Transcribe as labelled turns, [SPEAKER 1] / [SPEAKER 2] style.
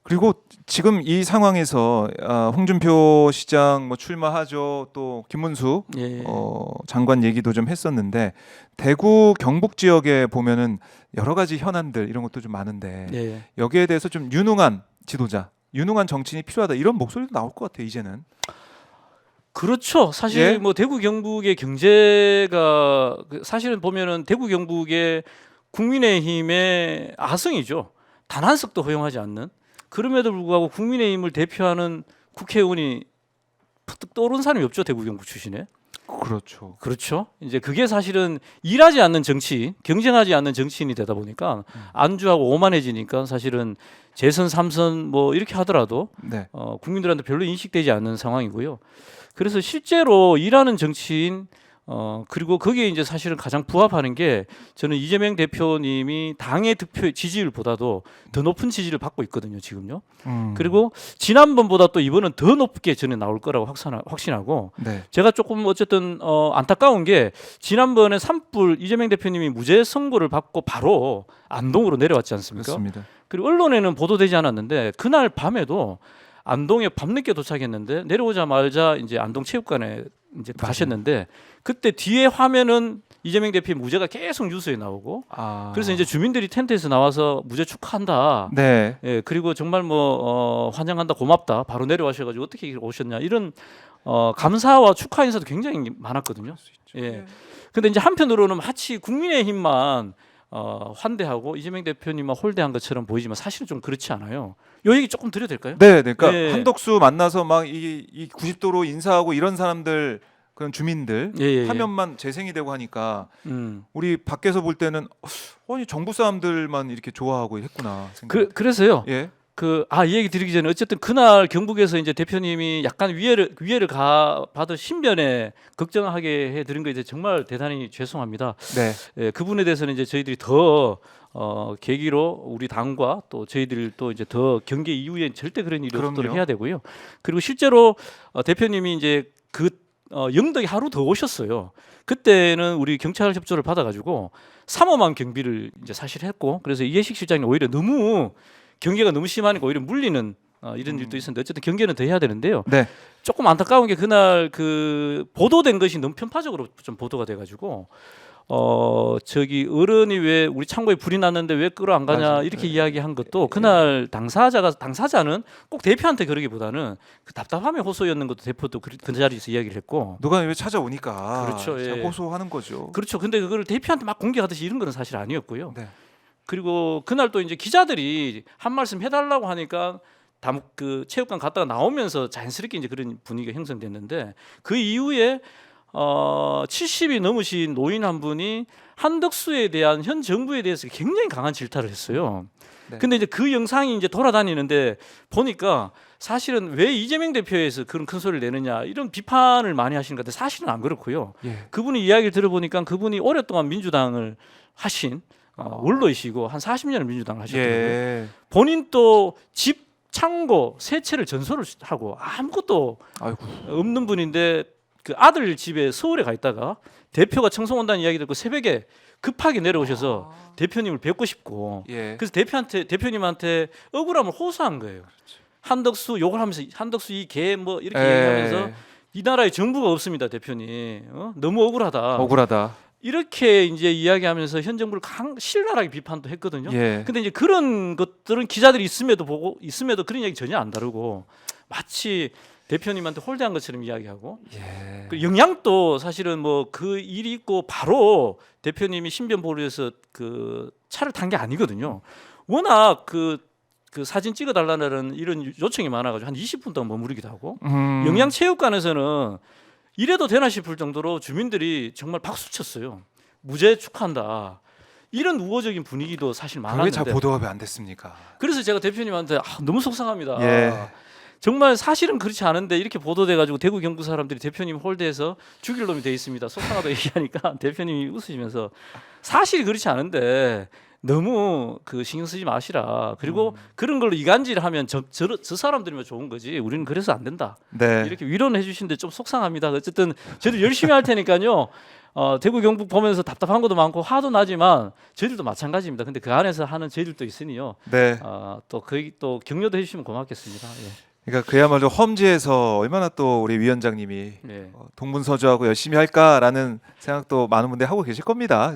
[SPEAKER 1] 그리고 지금 이 상황에서 홍준표 시장 뭐 출마하죠. 또 김문수
[SPEAKER 2] 예.
[SPEAKER 1] 장관 얘기도 좀 했었는데 대구 경북 지역에 보면은 여러 가지 현안들 이런 것도 좀 많은데
[SPEAKER 2] 예.
[SPEAKER 1] 여기에 대해서 좀 유능한 지도자, 유능한 정치인이 필요하다 이런 목소리도 나올 것 같아요. 이제는.
[SPEAKER 2] 그렇죠. 사실
[SPEAKER 1] 예?
[SPEAKER 2] 뭐 대구 경북의 경제가 사실은 보면은 대구 경북의 국민의힘의 아성이죠. 단 한 석도 허용하지 않는. 그럼에도 불구하고 국민의힘을 대표하는 국회의원이 푸득 떠오른 사람이 없죠. 대구 경북 출신에.
[SPEAKER 1] 그렇죠.
[SPEAKER 2] 그렇죠. 이제 그게 사실은 일하지 않는 정치인, 경쟁하지 않는 정치인이 되다 보니까 안주하고 오만해지니까 사실은 재선, 삼선 뭐 이렇게 하더라도
[SPEAKER 1] 네.
[SPEAKER 2] 국민들한테 별로 인식되지 않는 상황이고요. 그래서 실제로 일하는 정치인 그리고 거기에 이제 사실은 가장 부합하는 게 저는 이재명 대표님이 당의 득표 지지율보다도 더 높은 지지를 받고 있거든요, 지금요. 그리고 지난번보다 또 이번은 더 높게 저는 나올 거라고 확신하고
[SPEAKER 1] 네.
[SPEAKER 2] 제가 조금 어쨌든 안타까운 게 지난번에 산불 이재명 대표님이 무죄 선고를 받고 바로 안동으로 내려왔지 않습니까?
[SPEAKER 1] 그렇습니다.
[SPEAKER 2] 그리고 언론에는 보도되지 않았는데 그날 밤에도 안동에 밤늦게 도착했는데 내려오자마자 이제 안동 체육관에 이제 가셨는데 그때 뒤에 화면은 이재명 대표의 무죄가 계속 뉴스에 나오고 그래서 이제 주민들이 텐트에서 나와서 무죄 축하한다.
[SPEAKER 1] 네.
[SPEAKER 2] 예, 그리고 정말 뭐 환영한다, 고맙다. 바로 내려와셔가지고 어떻게 오셨냐 이런 감사와 축하 인사도 굉장히 많았거든요. 예. 근데 이제 한편으로는 마치 국민의힘만 환대하고 이재명 대표님만 홀대한 것처럼 보이지만 사실은 좀 그렇지 않아요. 요 얘기 조금 드려도 될까요?
[SPEAKER 1] 네, 그러니까
[SPEAKER 2] 예.
[SPEAKER 1] 한덕수 만나서 막 이 90도로 인사하고 이런 사람들 그런 주민들
[SPEAKER 2] 예.
[SPEAKER 1] 화면만 재생이 되고 하니까 우리 밖에서 볼 때는 아니 정부 사람들만 이렇게 좋아하고 했구나.
[SPEAKER 2] 그래서요.
[SPEAKER 1] 예.
[SPEAKER 2] 이 얘기 드리기 전에 어쨌든 그날 경북에서 이제 대표님이 약간 위해를 받을 신변에 걱정하게 해드린 거에 대해 정말 대단히 죄송합니다.
[SPEAKER 1] 네.
[SPEAKER 2] 예, 그 부분에 대해서는 이제 저희들이 더 계기로 우리 당과 또 저희들 또 이제 더 경계 이후에 절대 그런 일이 없도록
[SPEAKER 1] 그럼요.
[SPEAKER 2] 해야 되고요. 그리고 실제로 대표님이 이제 영덕에 하루 더 오셨어요. 그때는 우리 경찰 협조를 받아가지고 3호만 경비를 이제 사실 했고 그래서 이해식 실장이 오히려 너무 경계가 너무 심하니까 오히려 물리는 이런 일도 있었는데 어쨌든 경계는 더 해야 되는데요.
[SPEAKER 1] 네.
[SPEAKER 2] 조금 안타까운 게 그날 보도된 것이 너무 편파적으로 좀 보도가 돼가지고 저기 어른이 왜 우리 창고에 불이 났는데 왜 끌어 안 가냐
[SPEAKER 1] 맞아요.
[SPEAKER 2] 이렇게 이야기한 것도 그날 당사자는 꼭 대표한테 그러기보다는 그 답답함의 호소였는 것도 대표도 그 자리에서 이야기를 했고
[SPEAKER 1] 누가 왜 찾아오니까
[SPEAKER 2] 그렇죠, 예.
[SPEAKER 1] 호소하는 거죠.
[SPEAKER 2] 그렇죠. 근데 그걸 대표한테 막 공개하듯이 이런 건 사실 아니었고요.
[SPEAKER 1] 네.
[SPEAKER 2] 그리고 그날 또 이제 기자들이 한 말씀 해달라고 하니까 그 체육관 갔다가 나오면서 자연스럽게 이제 그런 분위기가 형성됐는데 그 이후에 70이 넘으신 노인 한 분이 한덕수에 대한 현 정부에 대해서 굉장히 강한 질타를 했어요.
[SPEAKER 1] 네.
[SPEAKER 2] 근데 이제 그 영상이 이제 돌아다니는데 보니까 사실은 왜 이재명 대표에서 그런 큰 소리를 내느냐 이런 비판을 많이 하시는 것 같아요. 사실은 안 그렇고요.
[SPEAKER 1] 예.
[SPEAKER 2] 그분이 이야기를 들어보니까 그분이 오랫동안 민주당을 하신 원로이시고 한 40년을 민주당을 하셨더라고요.
[SPEAKER 1] 예.
[SPEAKER 2] 본인 또 집 창고 세 채를 전소를 하고 아무것도
[SPEAKER 1] 아이고.
[SPEAKER 2] 없는 분인데 그 아들 집에 서울에 가 있다가 대표가 청송 온다는 이야기 듣고 새벽에 급하게 내려오셔서 대표님을 뵙고 싶고
[SPEAKER 1] 예.
[SPEAKER 2] 그래서 대표님한테 억울함을 호소한 거예요. 한덕수 욕을 하면서 한덕수 이 개 뭐 이렇게 얘기하면서 이 나라에 정부가 없습니다, 대표님. 너무 억울하다.
[SPEAKER 1] 억울하다.
[SPEAKER 2] 이렇게 이제 이야기하면서 현 정부를 신랄하게 비판도 했거든요.
[SPEAKER 1] 예.
[SPEAKER 2] 근데 이제 그런 것들은 기자들이 있음에도 그런 이야기 전혀 안 다루고 마치 대표님한테 홀대한 것처럼 이야기하고
[SPEAKER 1] 예.
[SPEAKER 2] 그 영향도 사실은 뭐 그 일이 있고 바로 대표님이 신변 보호에서 그 차를 탄 게 아니거든요. 워낙 그 사진 찍어달라는 이런 요청이 많아가지고 한 20분 동안 머무르기도 하고 영양체육관에서는 이래도 되나 싶을 정도로 주민들이 정말 박수 쳤어요. 무죄 축하한다. 이런 우호적인 분위기도 사실
[SPEAKER 1] 왜
[SPEAKER 2] 많았는데
[SPEAKER 1] 잘 보도가 왜 안 됐습니까?
[SPEAKER 2] 그래서 제가 대표님한테 너무 속상합니다.
[SPEAKER 1] 예.
[SPEAKER 2] 정말 사실은 그렇지 않은데 이렇게 보도돼가지고 대구 경북 사람들이 대표님 홀대해서 죽일 놈이 돼 있습니다. 속상하다 얘기하니까 대표님이 웃으시면서 사실이 그렇지 않은데 너무 신경 쓰지 마시라. 그리고 그런 걸로 이간질하면 저 사람들이면 좋은 거지. 우리는 그래서 안 된다.
[SPEAKER 1] 네.
[SPEAKER 2] 이렇게 위로는 해주시는데 좀 속상합니다. 어쨌든 저도 열심히 할 테니까요. 대구 경북 보면서 답답한 것도 많고 화도 나지만 저희들도 마찬가지입니다. 근데 그 안에서 하는 저희들도 있으니요.
[SPEAKER 1] 네.
[SPEAKER 2] 또 거기 또 격려도 해주시면 고맙겠습니다.
[SPEAKER 1] 그러니까 그야말로 험지에서 얼마나 또 우리 위원장님이
[SPEAKER 2] 예. 예.
[SPEAKER 1] 동분서주하고 열심히 할까라는 생각도 많은 분들이 하고 계실 겁니다.